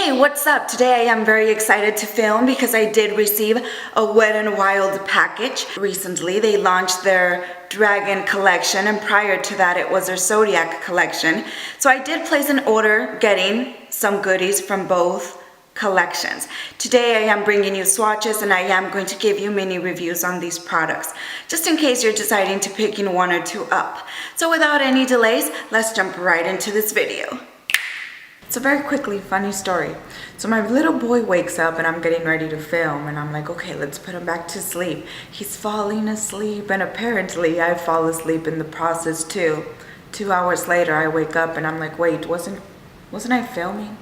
Hey, what's up? Today I am very excited to film because I did receive a Wet n Wild package. Recently they launched their Dragon collection, and prior to that it was their Zodiac collection. So I did place an order getting some goodies from both collections. Today I am bringing you swatches, and I am going to give you mini reviews on these products, just in case you're deciding to picking one or two up. So without any delays, let's jump right into this video. It's a very quickly funny story. So my little boy wakes up and I'm getting ready to film, and I'm like, okay, let's put him back to sleep. He's falling asleep, and apparently I fall asleep in the process too. 2 hours later I wake up and I'm like, wait, wasn't I filming?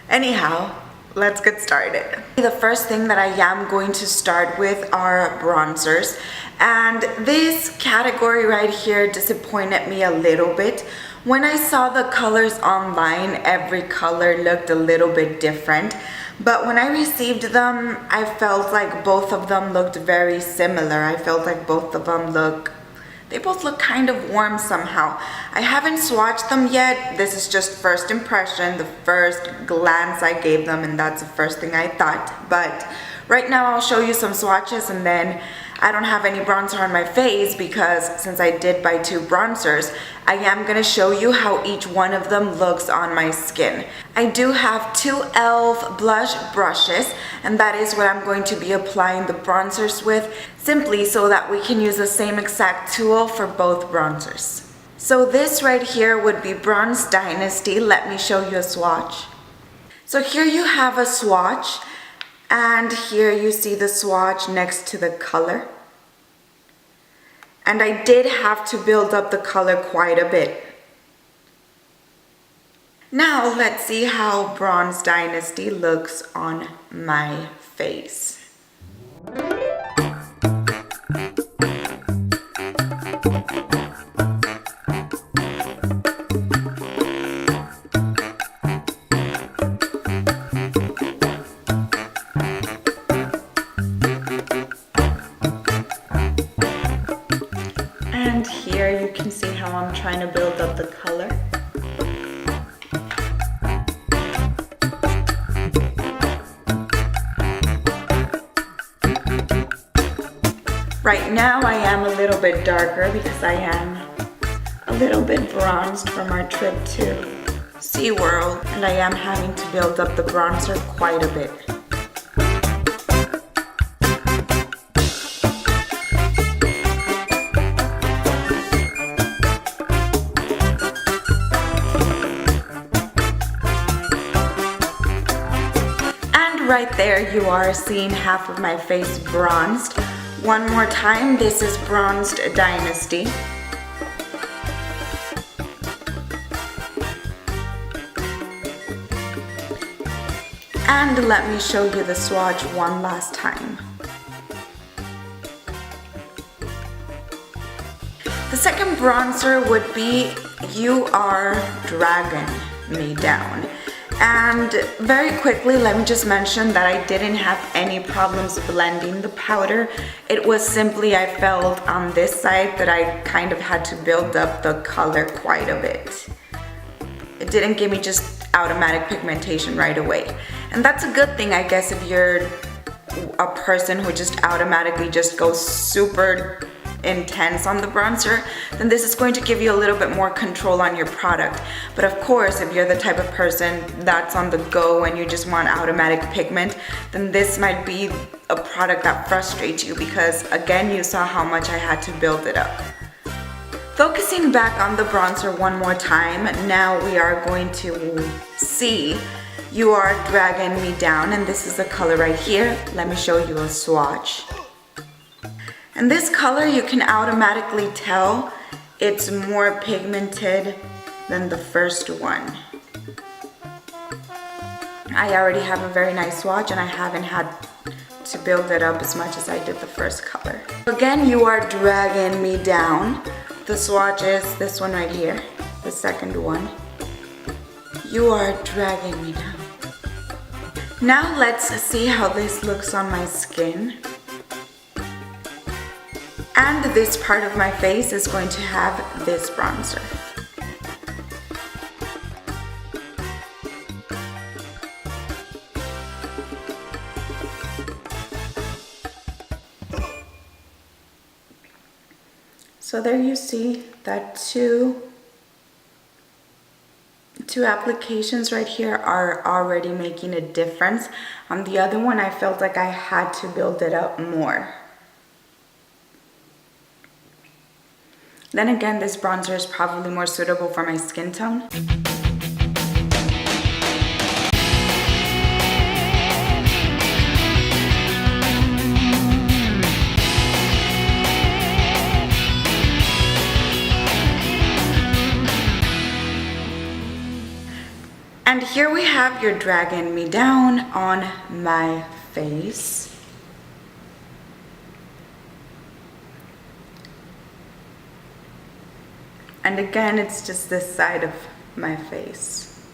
Anyhow, let's get started. The first thing that I am going to start with are bronzers, and this category right here disappointed me a little bit. When I saw the colors online, every color looked a little bit different, but when I received them, I felt like both of them looked very similar. I felt like both of them they both look kind of warm somehow. I haven't swatched them yet. This is just first impression, the first glance I gave them, and that's the first thing I thought. But right now I'll show you some swatches, and then I don't have any bronzer on my face because since I did buy 2 bronzers, I am going to show you how each one of them looks on my skin. I do have 2 e.l.f. blush brushes, and that is what I'm going to be applying the bronzers with, simply so that we can use the same exact tool for both bronzers. So this right here would be Bronze Dynasty. Let me show you a swatch. So here you have a swatch, and here you see the swatch next to the color. And I did have to build up the color quite a bit. Now let's see how Bronze Dynasty looks on my face. And here you can see how I'm trying to build up the color. Right now I am a little bit darker because I am a little bit bronzed from our trip to SeaWorld, and I am having to build up the bronzer quite a bit. Right there you are seeing half of my face bronzed. One more time, this is Bronzed Dynasty. And let me show you the swatch one last time. The second bronzer would be You Are Dragging Me Down. And very quickly, let me just mention that I didn't have any problems blending the powder. It was simply, I felt on this side that I kind of had to build up the color quite a bit. It didn't give me just automatic pigmentation right away. And that's a good thing, I guess, if you're a person who just automatically just goes super intense on the bronzer, then this is going to give you a little bit more control on your product. But of course, if you're the type of person that's on the go and you just want automatic pigment, then this might be a product that frustrates you, because again, you saw how much I had to build it up. Focusing back on the bronzer one more time, now we are going to see You Are Dragging Me Down, and this is the color right here. Let me show you a swatch. And this color, you can automatically tell it's more pigmented than the first one. I already have a very nice swatch, and I haven't had to build it up as much as I did the first color. Again, You Are Dragging Me Down. The swatch is this one right here, the second one. You Are Dragging Me Down. Now let's see how this looks on my skin. And this part of my face is going to have this bronzer. So there you see that two applications right here are already making a difference. On the other one, I felt like I had to build it up more. Then again, this bronzer is probably more suitable for my skin tone. And here we have your Dragging Me Down on my face. And again, it's just this side of my face.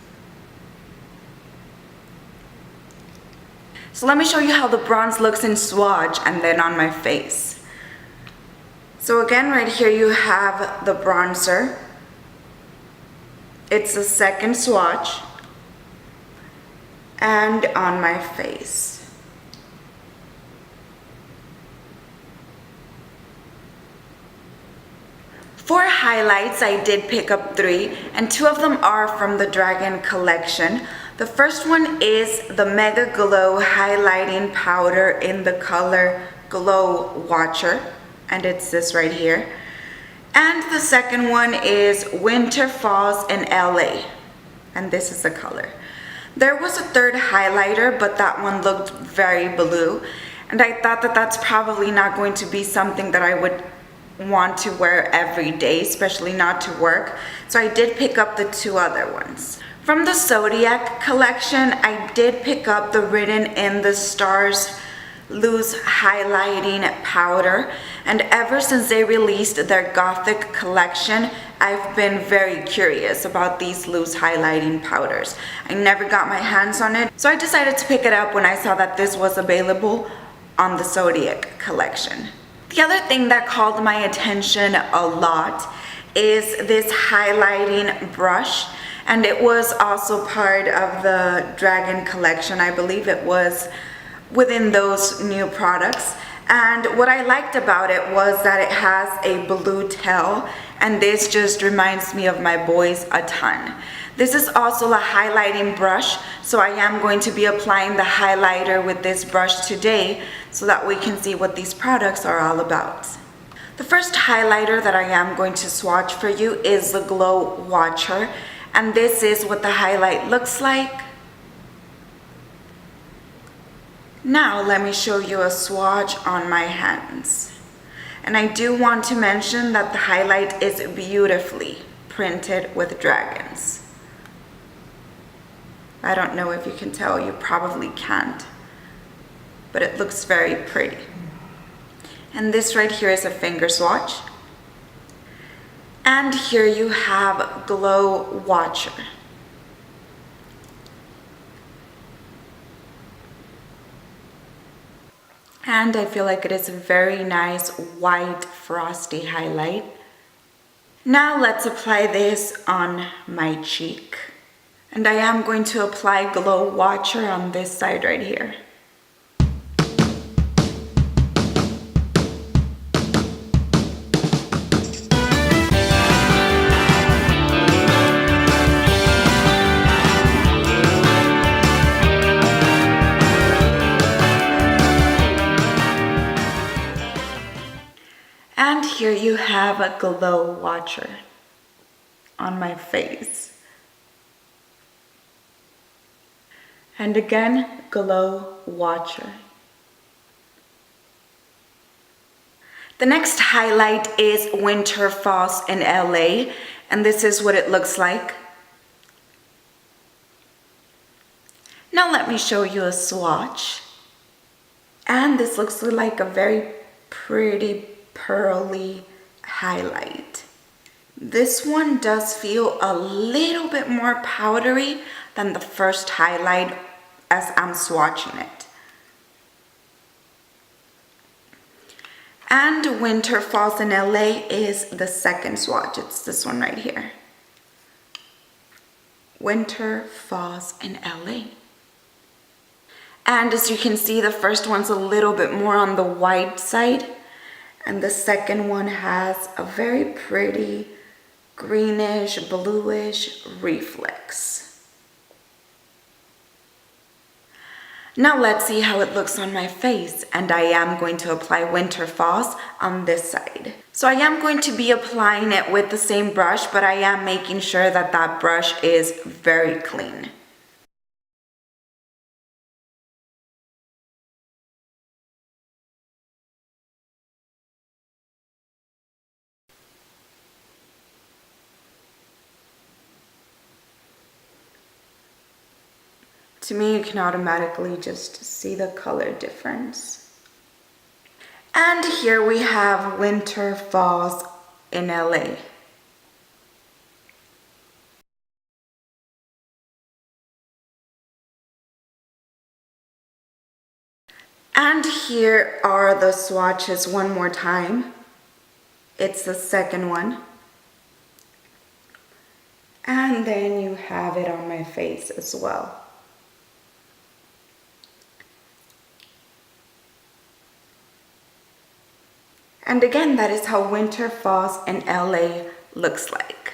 So let me show you how the bronze looks in swatch and then on my face. So again, right here you have the bronzer. It's the second swatch. And on my face. For highlights, I did pick up 3, and 2 of them are from the Dragon collection. The first one is the MegaGlo highlighting powder in the color Glow Watcher, and it's this right here. And the second one is Winter Falls in LA, and this is the color. There was a third highlighter, but that one looked very blue, and I thought that that's probably not going to be something that I would want to wear every day, especially not to work. So I did pick up the 2 other ones. From the Zodiac collection, I did pick up the Written in the Stars loose highlighting powder, and ever since they released their Gothic collection, I've been very curious about these loose highlighting powders. I never got my hands on it, so I decided to pick it up when I saw that this was available on the Zodiac collection. The other thing that called my attention a lot is this highlighting brush, and it was also part of the Dragon collection. I believe it was within those new products. And what I liked about it was that it has a blue tail, and this just reminds me of my boys a ton. This is also a highlighting brush, so I am going to be applying the highlighter with this brush today so that we can see what these products are all about. The first highlighter that I am going to swatch for you is the Glow Watcher, and this is what the highlight looks like. Now let me show you a swatch on my hands. And I do want to mention that the highlight is beautifully printed with dragons. I don't know if you can tell, you probably can't, but it looks very pretty. And this right here is a finger swatch. And here you have Glow Watcher. And I feel like it is a very nice white frosty highlight. Now let's apply this on my cheek. And I am going to apply Glow Watcher on this side right here. And here you have a Glow Watcher on my face. And again, Glow Watcher. The next highlight is Winter Falls in LA, and this is what it looks like. Now let me show you a swatch. And this looks like a very pretty pearly highlight. This one does feel a little bit more powdery than the first highlight as I'm swatching it. And Winter Falls in LA is the second swatch. It's this one right here. Winter Falls in LA. And as you can see, the first one's a little bit more on the white side. And the second one has a very pretty greenish, bluish reflex. Now let's see how it looks on my face, and I am going to apply Winter Falls on this side. So I am going to be applying it with the same brush, but I am making sure that that brush is very clean. To me, you can automatically just see the color difference. And here we have Winter Falls in LA. And here are the swatches one more time. It's the second one. And then you have it on my face as well. And again, that is how Winter Falls in LA looks like.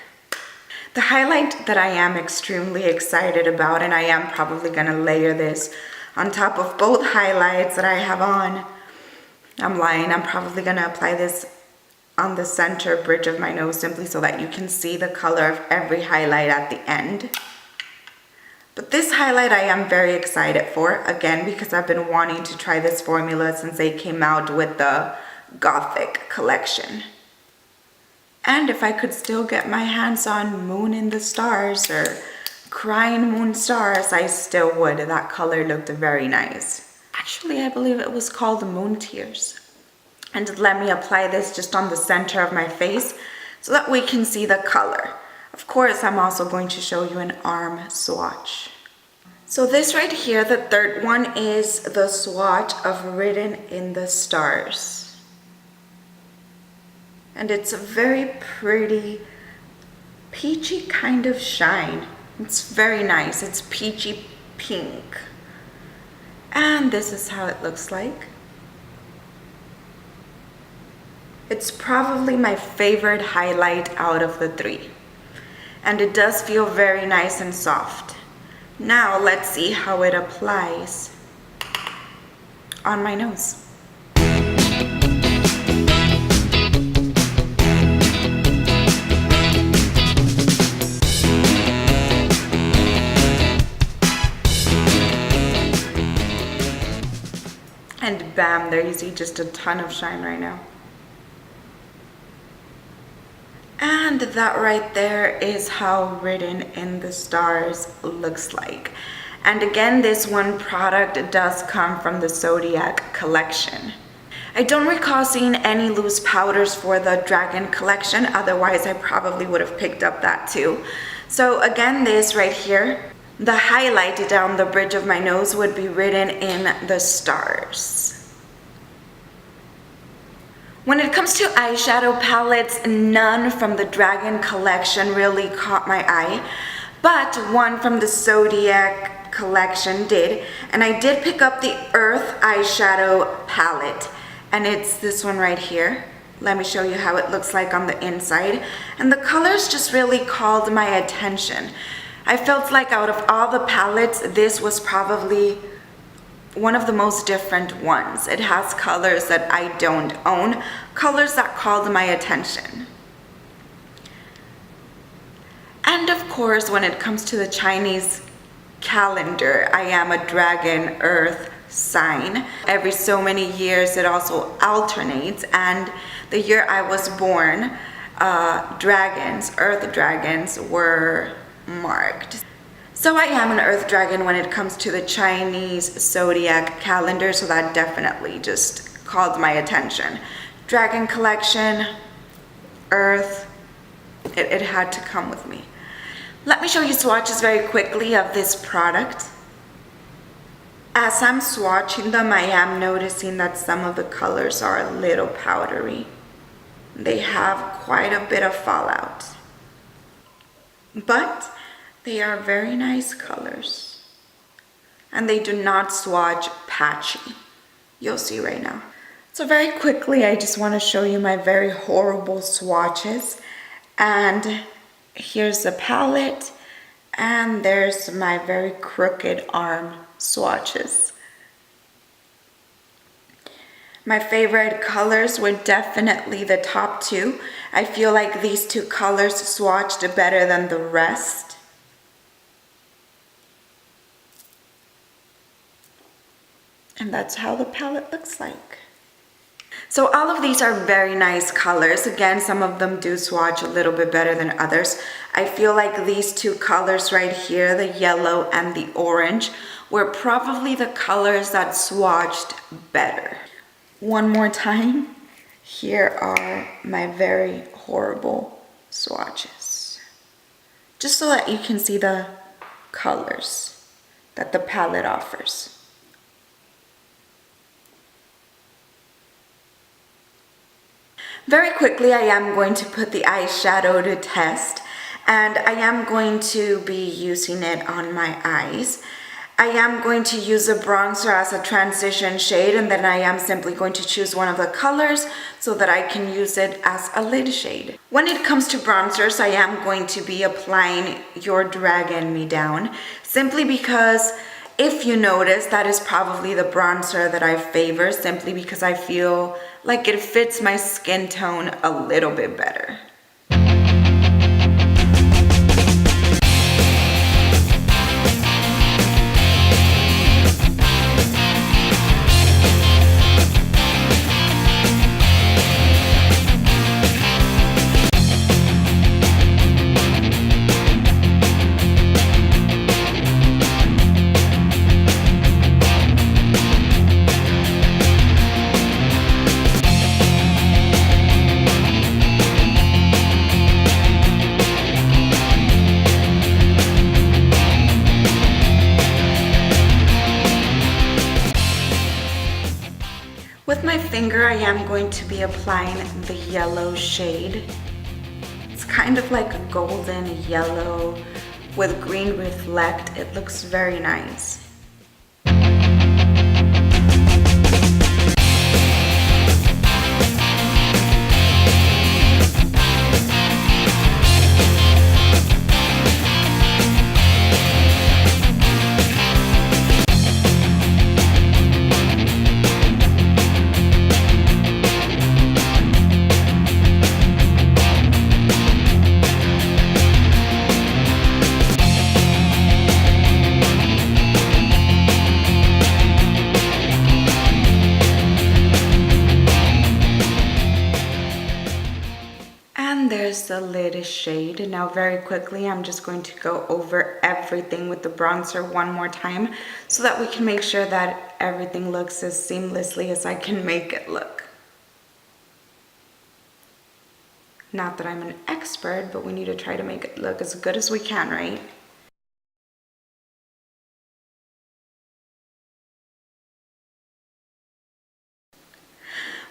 The highlight that I am extremely excited about, and I am probably gonna layer this on top of both highlights that I have on. I'm lying, I'm probably gonna apply this on the center bridge of my nose simply so that you can see the color of every highlight at the end. But this highlight I am very excited for, again, because I've been wanting to try this formula since they came out with the Gothic collection. And if I could still get my hands on Moon in the Stars or Crying Moon Stars, I still would. That color looked very nice. Actually, I believe it was called Moon Tears. And let me apply this just on the center of my face so that we can see the color. Of course, I'm also going to show you an arm swatch. So this right here, the third one, is the swatch of Written in the Stars. And it's a very pretty, peachy kind of shine. It's very nice. It's peachy pink. And this is how it looks like. It's probably my favorite highlight out of the three. And it does feel very nice and soft. Now let's see how it applies on my nose. And bam, there you see just a ton of shine right now. And that right there is how Written in the Stars looks like. And again, this one product does come from the Zodiac collection. I don't recall seeing any loose powders for the Dragon collection, otherwise I probably would have picked up that too. So again, this right here, the highlight down the bridge of my nose would be Written in the Stars. When it comes to eyeshadow palettes, none from the Dragon collection really caught my eye, but one from the Zodiac collection did, and I did pick up the Earth eyeshadow palette, and it's this one right here. Let me show you how it looks like on the inside, and the colors just really called my attention. I felt like out of all the palettes, this was probably one of the most different ones. It has colors that I don't own, colors that called my attention. And of course, when it comes to the Chinese calendar, I am a Dragon Earth sign. Every so many years, it also alternates, and the year I was born, Earth dragons were marked. So I am an Earth dragon when it comes to the Chinese Zodiac calendar, so that definitely just called my attention. Dragon collection, Earth, it had to come with me. Let me show you swatches very quickly of this product. As I'm swatching them, I am noticing that some of the colors are a little powdery. They have quite a bit of fallout. But they are very nice colors. And they do not swatch patchy. You'll see right now. So very quickly, I just want to show you my very horrible swatches. And here's the palette, and there's my very crooked arm swatches. My favorite colors were definitely the top two. I feel like these two colors swatched better than the rest. And that's how the palette looks like. So all of these are very nice colors. Again, some of them do swatch a little bit better than others. I feel like these two colors right here, the yellow and the orange, were probably the colors that swatched better. One more time, here are my very horrible swatches. Just so that you can see the colors that the palette offers. Very quickly, I am going to put the eyeshadow to test, and I am going to be using it on my eyes. I am going to use a bronzer as a transition shade, and then I am simply going to choose one of the colors so that I can use it as a lid shade. When it comes to bronzers, I am going to be applying Your Dragon Me Down, simply because if you notice, that is probably the bronzer that I favor, simply because I feel like it fits my skin tone a little bit better. With my finger, I am going to be applying the yellow shade. It's kind of like a golden yellow with green reflect. It looks very nice. There's the lid shade. Now very quickly, I'm just going to go over everything with the bronzer one more time so that we can make sure that everything looks as seamlessly as I can make it look. Not that I'm an expert, but we need to try to make it look as good as we can, right?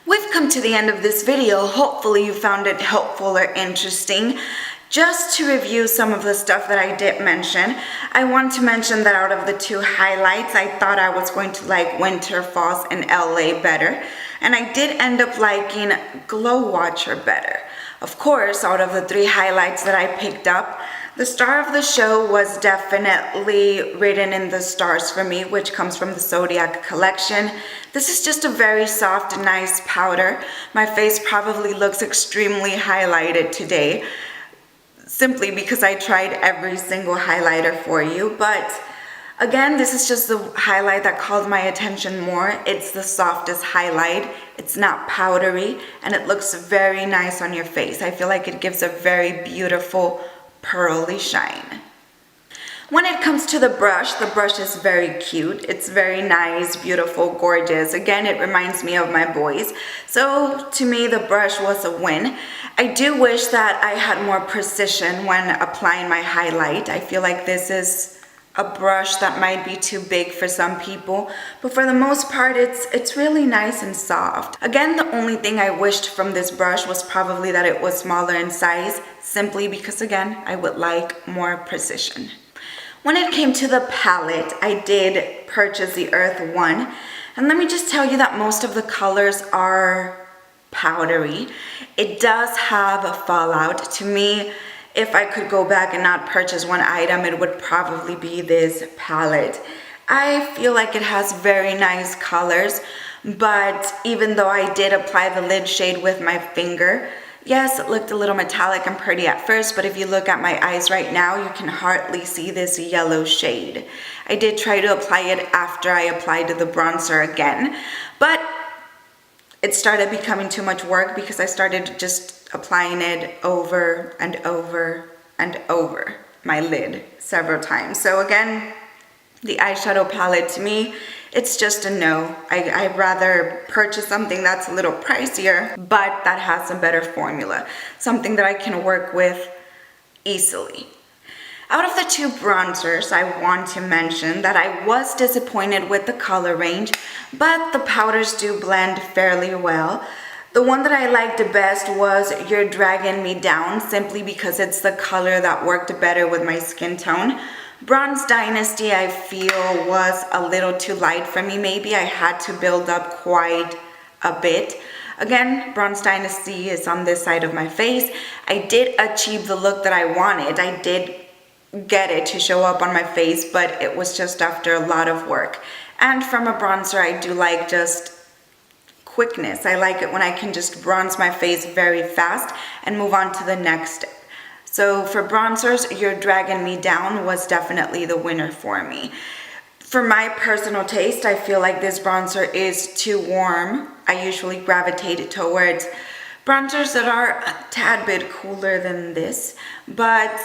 We've come to the end of this video. Hopefully you found it helpful or interesting. Just to review some of the stuff that I did mention, I want to mention that out of the two highlights, I thought I was going to like Winter Falls in LA better, and I did end up liking Glow Watcher better. Of course, out of the three highlights that I picked up, the star of the show was definitely written in the stars for me, which comes from the Zodiac collection. This is just a very soft, nice powder. My face probably looks extremely highlighted today, simply because I tried every single highlighter for you. But again, this is just the highlight that called my attention more. It's the softest highlight. It's not powdery, and it looks very nice on your face. I feel like it gives a very beautiful pearly shine. When it comes to the brush is very cute. It's very nice, beautiful, gorgeous. Again, it reminds me of my boys. So to me, the brush was a win. I do wish that I had more precision when applying my highlight. I feel like this is a brush that might be too big for some people, but for the most part, it's really nice and soft. Again, the only thing I wished from this brush was probably that it was smaller in size, simply because, again, I would like more precision. When it came to the palette, I did purchase the Earth one. And let me just tell you that most of the colors are powdery. It does have a fallout. To me, if I could go back and not purchase one item, it would probably be this palette. I feel like it has very nice colors, but even though I did apply the lid shade with my finger, yes, it looked a little metallic and pretty at first, but if you look at my eyes right now, you can hardly see this yellow shade. I did try to apply it after I applied the bronzer again, but it started becoming too much work because I started just applying it over and over and over my lid several times. So again, the eyeshadow palette, to me, it's just a no. I'd rather purchase something that's a little pricier, but that has a better formula. Something that I can work with easily. Out of the two bronzers, I want to mention that I was disappointed with the color range, but the powders do blend fairly well. The one that I liked the best was You're Dragging Me Down, simply because it's the color that worked better with my skin tone. Bronze Dynasty, I feel, was a little too light for me. Maybe I had to build up quite a bit. Again, Bronze Dynasty is on this side of my face. I did achieve the look that I wanted. I did get it to show up on my face, but it was just after a lot of work. And from a bronzer, I do like just quickness. I like it when I can just bronze my face very fast and move on to the next. So for bronzers, You're Dragging Me Down was definitely the winner for me. For my personal taste, I feel like this bronzer is too warm. I usually gravitate towards bronzers that are a tad bit cooler than this. But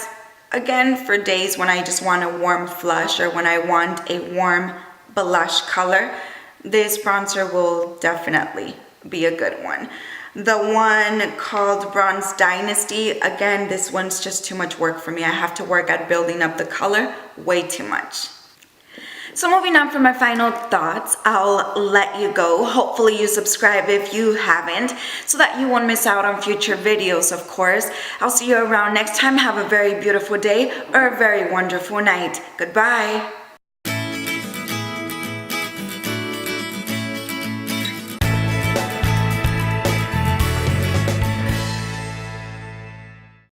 again, for days when I just want a warm flush or when I want a warm blush color, this bronzer will definitely be a good one. The one called Bronze Dynasty, again, this one's just too much work for me. I have to work at building up the color way too much. So moving on for my final thoughts, I'll let you go. Hopefully you subscribe if you haven't, so that you won't miss out on future videos, of course. I'll see you around next time. Have a very beautiful day or a very wonderful night. Goodbye.